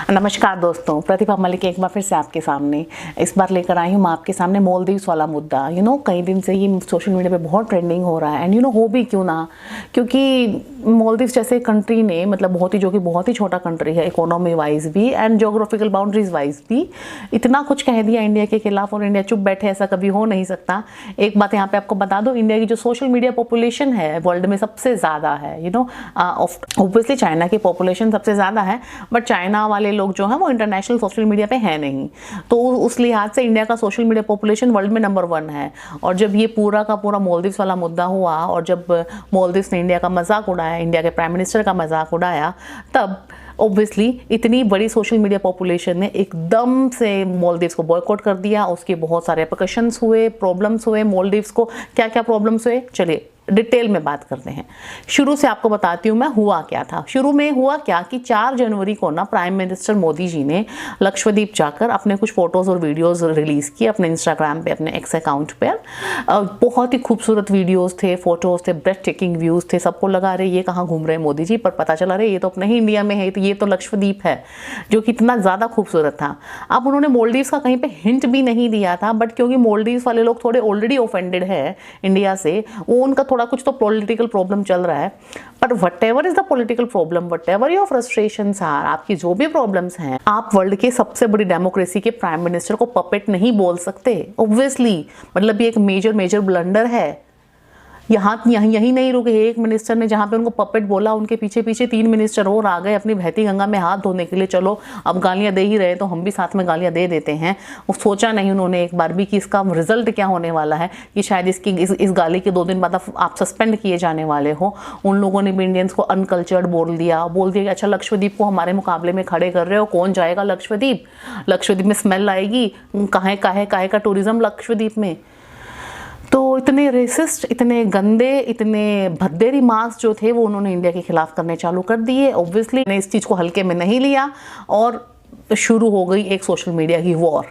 नमस्कार दोस्तों, प्रतिभा मलिक एक बार फिर से आपके सामने। इस बार लेकर आई हूँ मैं आपके सामने मालदीव्स वाला मुद्दा। कई दिन से ये सोशल मीडिया पे बहुत ट्रेंडिंग हो रहा है। एंड हो भी क्यों ना, क्योंकि मालदीव्स जैसे कंट्री ने मतलब बहुत ही छोटा कंट्री है इकोनॉमी वाइज भी एंड जोग्राफिकल बाउंड्रीज वाइज भी, इतना कुछ कह दिया इंडिया के खिलाफ और इंडिया चुप बैठे, ऐसा कभी हो नहीं सकता। एक बात यहाँ पे आपको बता दो, इंडिया की जो सोशल मीडिया पॉपुलेशन है वर्ल्ड में सबसे ज़्यादा है। ऑब्वियसली चाइना की पॉपुलेशन सबसे ज़्यादा है, बट चाइना वाले लोग जो हैं वो इंटरनेशनल सोशल मीडिया पे है नहीं, तो उस लिहाज से इंडिया का सोशल मीडिया पॉपुलेशन वर्ल्ड में नंबर 1 है। और जब ये पूरा का पूरा मालदीव्स वाला मुद्दा हुआ और जब मालदीव्स ने इंडिया का मजाक उड़ाया, इंडिया के प्राइम मिनिस्टर का मजाक उड़ाया, तब ऑब्वियसली इतनी बड़ी सोशल मीडिया पॉपुलेशन ने एकदम से मालदीव्स को बॉयकॉट कर दिया। उसके बहुत सारे रिपरकशंस हुए, प्रॉब्लम्स हुए मालदीव्स को। क्या क्या प्रॉब्लम्स हुए, चलिए डिटेल में बात करते हैं। शुरू से आपको बताती हूँ मैं हुआ क्या था। शुरू में हुआ क्या कि 4 जनवरी को ना प्राइम मिनिस्टर मोदी जी ने लक्षद्वीप जाकर अपने कुछ फोटोज़ और वीडियोज़ रिलीज़ किए अपने इंस्टाग्राम पे, अपने एक्स अकाउंट पर। बहुत ही खूबसूरत वीडियोज़ थे, फोटोज़ थे, ब्रेथ टेकिंग व्यूज़ थे। सबको लगा रहे ये कहाँ घूम रहे हैं मोदी जी, पर पता चला रहे ये तो अपने ही इंडिया में है, तो ये तो लक्षद्वीप है, जो कि इतना ज़्यादा खूबसूरत था। अब उन्होंने मालदीव्स का कहीं पे हिंट भी नहीं दिया था, बट क्योंकि मालदीव्स वाले लोग थोड़े ऑलरेडी ऑफेंडेड है इंडिया से, वो उनका थोड़ा कुछ तो पॉलिटिकल प्रॉब्लम चल रहा है। But whatever is the political problem, whatever your frustrations are, आपकी जो भी प्रॉब्लम्स हैं, आप वर्ल्ड के सबसे बड़ी डेमोक्रेसी के प्राइम मिनिस्टर को पपेट नहीं बोल सकते। ऑब्वियसली मतलब ये एक मेजर ब्लंडर है। यही नहीं रुके, एक मिनिस्टर ने जहाँ पे उनको पपेट बोला, उनके पीछे 3 मिनिस्टर और आ गए अपनी बहती गंगा में हाथ धोने के लिए। चलो अब गालियाँ दे ही रहे तो हम भी साथ में गालियाँ दे देते हैं। वो सोचा नहीं उन्होंने एक बार भी कि इसका रिजल्ट क्या होने वाला है, कि शायद इस गाली के 2 दिन बाद आप सस्पेंड किए जाने वाले हो। उन लोगों ने भी इंडियंस को अनकल्चर्ड बोल दिया कि अच्छा लक्षद्वीप को हमारे मुकाबले में खड़े कर रहे हो, कौन जाएगा लक्षद्वीप में स्मेल आएगी, काहे का टूरिज्म लक्षद्वीप में। तो इतने रेसिस्ट, इतने गंदे, इतने भद्दे रिमार्क्स जो थे वो उन्होंने इंडिया के खिलाफ करने चालू कर दिए। ऑब्वियसली ने इस चीज़ को हल्के में नहीं लिया और शुरू हो गई एक सोशल मीडिया की वॉर।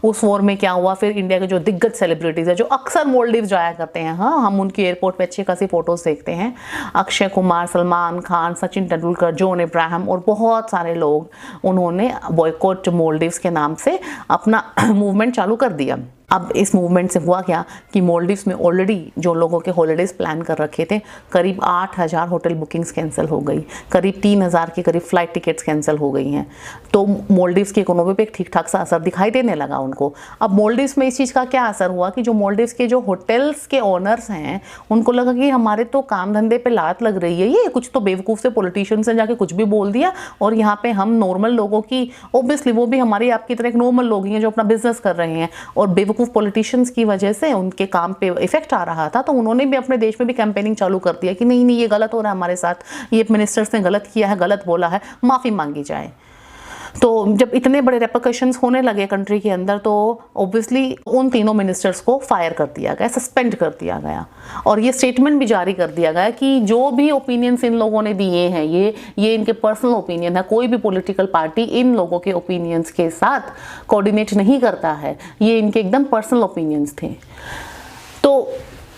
उस वॉर में क्या हुआ, फिर इंडिया के जो दिग्गज सेलिब्रिटीज़ है जो अक्सर मालदीव जाया करते हैं, हाँ हम उनकी एयरपोर्ट पे अच्छी खासी फोटोज़ देखते हैं, अक्षय कुमार, सलमान खान, सचिन तेंदुलकर, जॉन इब्राहिम और बहुत सारे लोग, उन्होंने बॉयकॉट मालदीव्स के नाम से अपना मूवमेंट चालू कर दिया। अब इस मूवमेंट से हुआ क्या कि मालदीव्स में ऑलरेडी जो लोगों के हॉलीडेज़ प्लान कर रखे थे, करीब 8000 होटल बुकिंग्स कैंसिल हो गई, करीब 3000 के करीब फ्लाइट टिकट्स कैंसिल हो गई हैं। तो मालदीव्स की इकोनॉमी पे एक ठीक ठाक सा असर दिखाई देने लगा उनको। अब मालदीव्स में इस चीज़ का क्या असर हुआ कि जो मालदीव्स के जो होटल्स के ओनर्स हैं, उनको लगा कि हमारे तो काम धंधे पे लात लग रही है, ये कुछ तो बेवकूफ़ से पॉलिटिशियंस ने जाके कुछ भी बोल दिया और यहाँ पे हम नॉर्मल लोगों की, ऑब्वियसली वो भी हमारी आपकी तरह एक नॉर्मल लोग हैं जो अपना बिजनेस कर रहे हैं, और बेवकूफ़ पॉलिटिशियंस की वजह से उनके काम पे इफेक्ट आ रहा था। तो उन्होंने भी अपने देश में भी कैंपेनिंग चालू कर दिया कि नहीं ये गलत हो रहा है हमारे साथ, ये मिनिस्टर्स ने गलत किया है, गलत बोला है, माफ़ी मांगी जाए। तो जब इतने बड़े रेपरकशंस होने लगे कंट्री के अंदर, तो ऑब्वियसली उन तीनों मिनिस्टर्स को फायर कर दिया गया, सस्पेंड कर दिया गया, और ये स्टेटमेंट भी जारी कर दिया गया कि जो भी ओपिनियंस इन लोगों ने दिए हैं ये इनके पर्सनल ओपिनियन है, कोई भी पॉलिटिकल पार्टी इन लोगों के ओपिनियंस के साथ कोऑर्डिनेट नहीं करता है, ये इनके एकदम पर्सनल ओपिनियंस थे। तो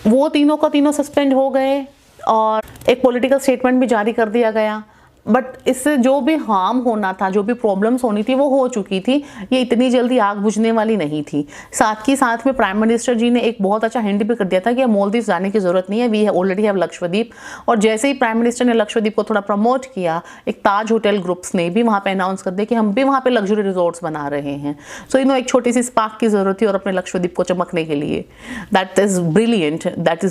वो तीनों का तीनों सस्पेंड हो गए और एक पॉलिटिकल स्टेटमेंट भी जारी कर दिया गया। बट इससे जो भी हार्म होना था, जो भी प्रॉब्लम्स होनी थी वो हो चुकी थी, ये इतनी जल्दी आग बुझने वाली नहीं थी। साथ ही साथ में प्राइम मिनिस्टर जी ने एक बहुत अच्छा हिंट भी कर दिया था कि अब मालदीव जाने की ज़रूरत नहीं है, वी ऑलरेडी हैव लक्षद्वीप। और जैसे ही प्राइम मिनिस्टर ने लक्षद्वीप को थोड़ा प्रमोट किया, एक ताज होटल ग्रुप्स ने भी वहाँ पर अनाउंस कर दिया कि हम भी वहाँ पर लग्जरी रिजॉर्ट्स बना रहे हैं। सो एक छोटी सी स्पार्क की ज़रूरत थी और अपने लक्षद्वीप को चमकने के लिए। That is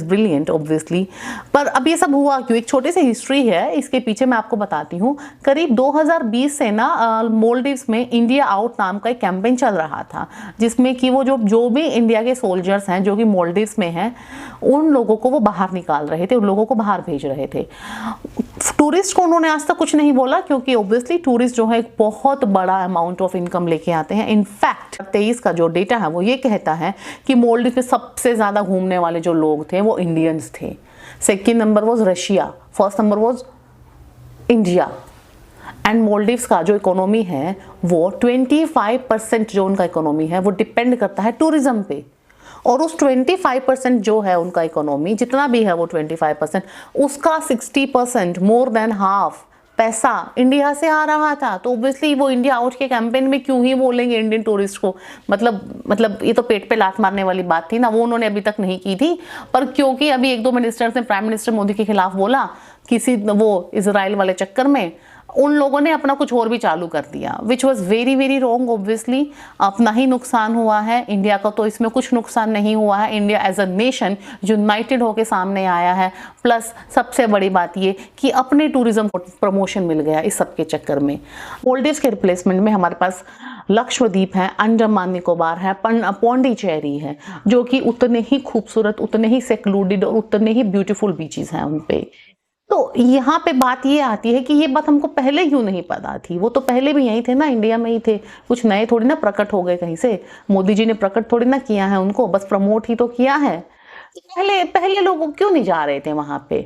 brilliant obviously. पर अब ये सब हुआ क्यों, एक छोटी सी हिस्ट्री है इसके पीछे, मैं आपको बताती हूँ। करीब 2020 से ना मालदीव्स में इंडिया आउट नाम का एक कैंपेन चल रहा था, जिसमें कि वो जो भी इंडिया के सोल्जर्स हैं जो कि मालदीव्स में हैं, उन लोगों को वो बाहर निकाल रहे थे, उन लोगों को बाहर भेज रहे थे। टूरिस्ट को उन्होंने आज तक कुछ नहीं बोला, क्योंकि ऑब्वियसली टूरिस्ट जो है एक बहुत बड़ा अमाउंट ऑफ इनकम लेके आते हैं। इनफैक्ट 23 का जो डेटा है वो ये कहता है कि मालदीव में सबसे ज़्यादा घूमने वाले जो लोग थे वो इंडियंस थे। Second number was Russia, first number was India. And Maldives का जो इकोनॉमी है वो 25% जो उनका इकोनॉमी है वो डिपेंड करता है टूरिज्म पे। और उस 25% जो है उनका इकोनॉमी, जितना भी है वो 25%, उसका 60%, मोर देन हाफ पैसा इंडिया से आ रहा था, तो ऑब्वियसली वो इंडिया आउट के कैंपेन में क्यों ही बोलेंगे इंडियन टूरिस्ट को। मतलब ये तो पेट पे लात मारने वाली बात थी ना, वो उन्होंने अभी तक नहीं की थी। पर क्योंकि अभी एक दो मिनिस्टर्स ने प्राइम मिनिस्टर मोदी के खिलाफ बोला किसी वो इजराइल वाले चक्कर में, उन लोगों ने अपना कुछ और भी चालू कर दिया, which was very very wrong. Obviously अपना ही नुकसान हुआ है, इंडिया का तो इसमें कुछ नुकसान नहीं हुआ है। India as a nation united होकर सामने आया है। प्लस सबसे बड़ी बात ये कि अपने टूरिज्म को प्रमोशन मिल गया इस सब के चक्कर में। मालदीव्स के रिप्लेसमेंट में हमारे पास लक्षद्वीप है, अंडमान निकोबार है, पौंडीचेरी है, जो कि उतने ही खूबसूरत, उतने ही सेक्लूडेड और उतने ही ब्यूटीफुल बीचेस हैं उन पे। तो यहाँ पे बात ये आती है कि ये बात हमको पहले क्यों नहीं पता थी। वो तो पहले भी यहीं थे ना, इंडिया में ही थे, कुछ नए थोड़ी ना प्रकट हो गए कहीं से। मोदी जी ने प्रकट थोड़ी ना किया है उनको, बस प्रमोट ही तो किया है। पहले लोग क्यों नहीं जा रहे थे वहां पे?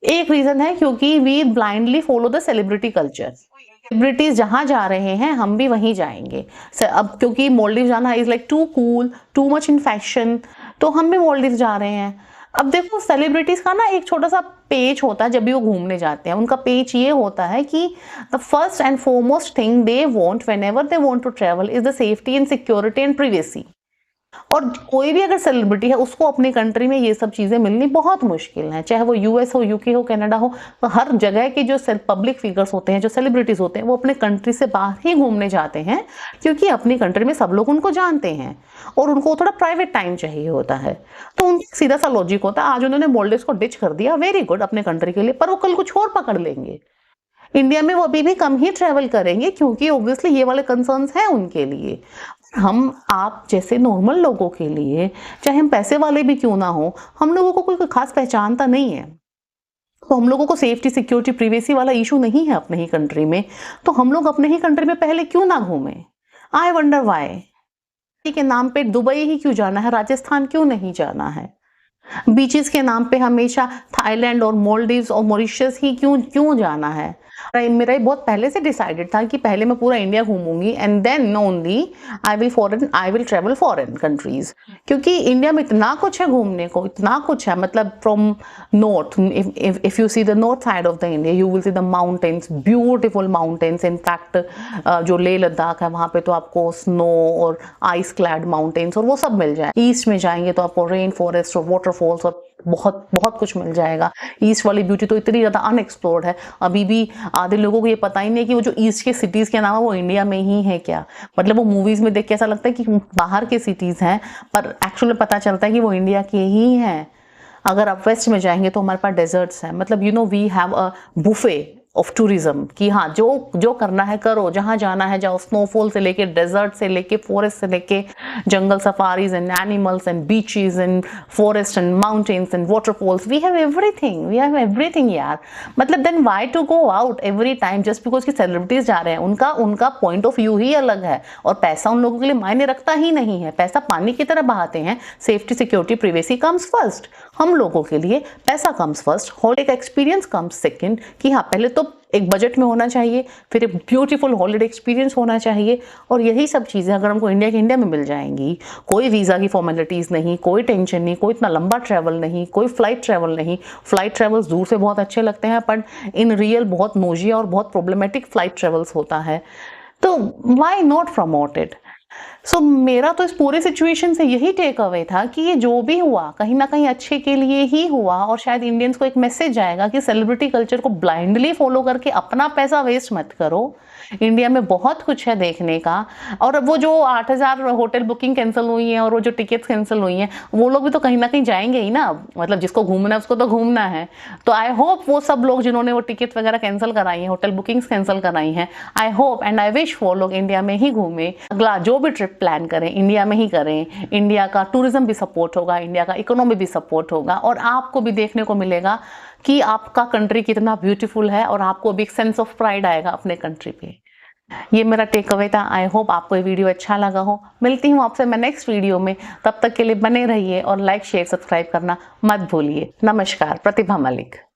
एक रीजन है क्योंकि we blindly follow the celebrity culture. Celebrities जहां जा रहे हैं हम भी वहीं जाएंगे। अब क्योंकि मालदीव जाना is like too cool, too much in fashion, तो हम भी मालदीव जा रहे हैं। अब देखो सेलिब्रिटीज का ना एक छोटा सा पेज होता है जब भी वो घूमने जाते हैं। उनका पेज ये होता है कि the first and foremost thing they want whenever they want to travel is the safety and security and privacy. और कोई भी अगर सेलिब्रिटी है उसको अपनी कंट्री में ये सब चीजें मिलनी बहुत मुश्किल है, चाहे वो यूएस हो, यूके हो, कनाडा हो। तो हर जगह के जो पब्लिक फिगर्स होते हैं, जो सेलिब्रिटीज होते हैं, वो अपने कंट्री से बाहर ही घूमने जाते हैं, क्योंकि अपनी कंट्री में सब लोग उनको जानते हैं और उनको थोड़ा प्राइवेट टाइम चाहिए होता है। तो उनका सीधा सा लॉजिक होता है, आज उन्होंने मालदीव्स को डिच कर दिया, वेरी गुड अपने कंट्री के लिए, पर वो कल कुछ और पकड़ लेंगे। इंडिया में वो अभी भी कम ही ट्रेवल करेंगे क्योंकि ऑब्वियसली ये वाले कंसर्न्स हैं उनके लिए। हम आप जैसे नॉर्मल लोगों के लिए, चाहे हम पैसे वाले भी क्यों ना हो, हम लोगों को कोई खास पहचानता नहीं है। तो हम लोगों को सेफ्टी, सिक्योरिटी, प्रिवेसी वाला इशू नहीं है अपने ही कंट्री में। तो हम लोग अपने ही कंट्री में पहले क्यों ना घूमें? आई वंडर वाई के नाम पे दुबई ही क्यों जाना है, राजस्थान क्यों नहीं जाना है? बीचेस के नाम पे हमेशा थाईलैंड और मालदीव्स और मॉरिशस ही क्यों जाना है? मेरा ये बहुत पहले से डिसाइडेड था कि पहले मैं पूरा इंडिया घूमूंगी and then only I will travel foreign countries, क्योंकि इंडिया में इतना कुछ है घूमने को, इतना कुछ है। मतलब from north, if you see the north side of the India you will see the mountains, beautiful mountains. In fact जो लेह लद्दाख है वहाँ पे तो आपको स्नो और आइस क्लैड माउंटेन्स और वो सब मिल जाए। ईस्ट में जाएंगे तो आपको रेन फॉरेस्ट और वाटरफॉल्स और बहुत बहुत कुछ मिल जाएगा। ईस्ट वाली ब्यूटी तो इतनी ज़्यादा अनएक्सप्लोर्ड है, अभी भी आधे लोगों को ये पता ही नहीं है कि वो जो ईस्ट के सिटीज़ के नाम है वो इंडिया में ही है क्या। मतलब वो मूवीज़ में देख के ऐसा लगता है कि बाहर के सिटीज़ हैं, पर एक्चुअली पता चलता है कि वो इंडिया के ही हैं। अगर आप वेस्ट में जाएंगे तो हमारे पास डेजर्ट्स हैं। मतलब we have a buffet of tourism कि हाँ जो करना है करो, जहाँ जाना है जाओ। स्नोफॉल से लेके, डेजर्ट से लेके, फॉरेस्ट से लेके, जंगल safaris and animals and beaches and forest and mountains and waterfalls, we have everything यार। मतलब then why to go out every time just because कि सेलिब्रिटीज जा रहे हैं? उनका पॉइंट ऑफ व्यू ही अलग है और पैसा उन लोगों के लिए मायने रखता ही नहीं है। पैसा पानी की तरह बहाते हैं। Safety, security, privacy comes first. हम लोगों के लिए पैसा कम्स फर्स्ट, हॉलिडे का एक्सपीरियंस कम्स सेकंड। कि हाँ पहले तो एक बजट में होना चाहिए, फिर एक ब्यूटीफुल हॉलिडे एक्सपीरियंस होना चाहिए, और यही सब चीज़ें अगर हमको इंडिया में मिल जाएंगी, कोई वीज़ा की फॉर्मेलिटीज़ नहीं, कोई टेंशन नहीं, कोई इतना लंबा ट्रैवल नहीं, कोई फ्लाइट ट्रैवल नहीं। फ्लाइट ट्रैवल्स दूर से बहुत अच्छे लगते हैं पर इन रियल बहुत नोजिया और बहुत प्रॉब्लमेटिक फ्लाइट ट्रैवल्स होता है। तो वाई नॉट प्रमोट इट? सो मेरा तो इस पूरे सिचुएशन से यही टेक अवे था कि ये जो भी हुआ कहीं ना कहीं अच्छे के लिए ही हुआ, और शायद इंडियंस को एक मैसेज जाएगा कि सेलिब्रिटी कल्चर को ब्लाइंडली फॉलो करके अपना पैसा वेस्ट मत करो। इंडिया में बहुत कुछ है देखने का। और वो जो 8,000 होटल बुकिंग कैंसिल हुई है और वो जो टिकट्स कैंसिल हुई हैं, वो लोग भी तो कहीं ना कहीं जाएंगे ही ना। मतलब जिसको घूमना है उसको तो घूमना है। तो आई होप वो सब लोग जिन्होंने वो टिकट वगैरह कैंसिल कराई हैं, होटल बुकिंग्स कैंसिल कराई हैं, I hope and I wish वो लोग इंडिया में ही घूमें। अगला जो भी ट्रिप प्लान करें इंडिया में ही करें। इंडिया का टूरिज्म भी सपोर्ट होगा, इंडिया का इकोनॉमी भी सपोर्ट होगा, और आपको भी देखने को मिलेगा कि आपका कंट्री कितना ब्यूटीफुल है, और आपको भी एक सेंस ऑफ प्राइड आएगा अपने कंट्री पे। ये मेरा टेक अवे था। आई होप आपको ये वीडियो अच्छा लगा हो। मिलती हूँ आपसे मैं नेक्स्ट वीडियो में। तब तक के लिए बने रहिए और लाइक, शेयर, सब्सक्राइब करना मत भूलिए। नमस्कार। प्रतिभा मलिक।